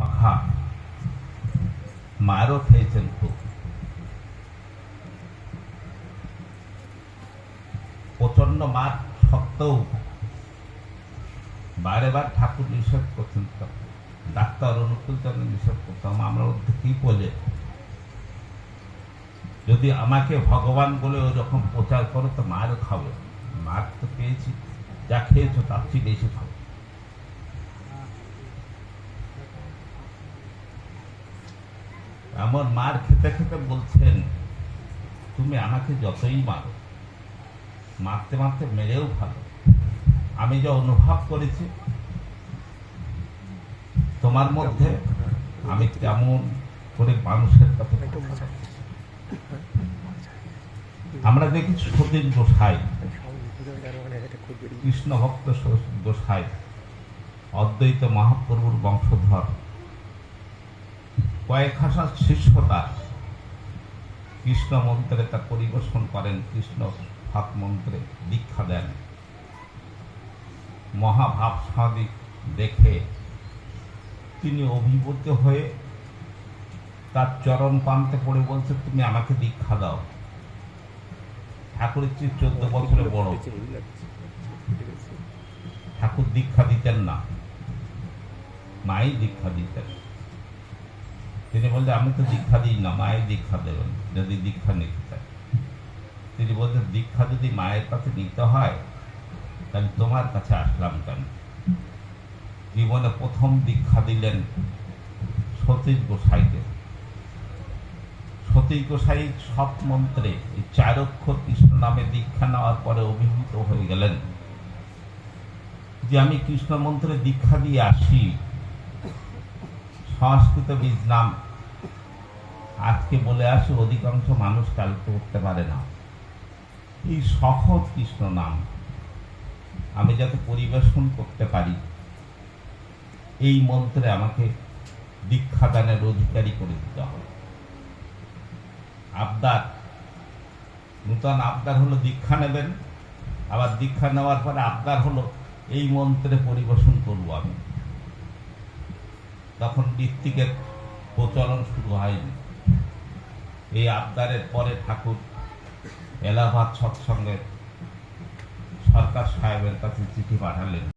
পাখা, মারও খেয়েছেন খুব, প্রচন্ড মার সত্ত্বেও বারেবার ঠাকুর নিষেধ করতেন, ডাক্তার অনুকূল চন্দ্র নিষেধ করতাম। আমরা ওর থেকেই বলে, যদি আমাকে ভগবান বলে ওই রকম প্রচার করো তো মারও খাবে, মার তো পেয়েছি, যা খেয়েছো তার চেয়ে বেশি খাবো। এমন মার খেতে খেতে বলছেন, তুমি আমাকে যতই মারো, মারতে মারতে মেরেও ভালো, আমি যা অনুভব করেছি তোমার মধ্যে, আমি কেমন করে মানুষের কাছে। আমরা দেখেছি সতীন গোসাই, কৃষ্ণ ভক্ত গোসাই, অদ্বৈত মহাপ্রভুর বংশধর, কয়েক হাজার শিষ্য তার কৃষ্ণ মন্ত্রে তা পরিবেশন করেন, কৃষ্ণ ভাব মন্ত্রে দীক্ষা দেন। মহাভাব সাদিক দেখে তিনি অভিভূত হয়ে তার চরণ প্রান্তে পড়ে বলছে, তুমি আমাকে দীক্ষা দাও। ঠাকুরের চেয়ে 14 বছরে বড়, ঠাকুর দীক্ষা দিতেন না, মাই দীক্ষা দিতেন। তিনি বললেন, আমি তো দীক্ষা দিই না, মায়ের দীক্ষা দেবেন যদি দীক্ষা নিতে চাই। তিনি বলছেন, দীক্ষা যদি মায়ের কাছে নিতে হয় তাহলে তোমার কাছে আসলাম কেন? জীবনে প্রথম দীক্ষা দিলেন সতীশ গোসাইকে। সতীশ গোসাই সব মন্ত্রে এই 4 অক্ষর কৃষ্ণ নামে দীক্ষা নেওয়ার পরে অভিভূত হয়ে গেলেন যে আমি কৃষ্ণ মন্ত্রে দীক্ষা দিয়ে আসি। সংস্কৃত বীজ নাম আজকে বলে আসি, অধিকাংশ মানুষ কালকে করতে পারে না। এই সহজ কৃষ্ণ নাম আমি যাতে পরিবেশন করতে পারি, এই মন্ত্রে আমাকে দীক্ষা দানের অধিকারী করে দিতে হবে। আবদার, নূতন আবদার হলো দীক্ষা নেবেন, আবার দীক্ষা নেওয়ার পরে আবদার হলো এই মন্ত্রে পরিবেশন করবো আমি। তখন ঋত্বিকের প্রচলন শুরু হয়নি। এই আবদারের পরে ঠাকুর এলাহাবাদ সৎসঙ্গের সরকার সাহেবের কাছে চিঠি পাঠালেন।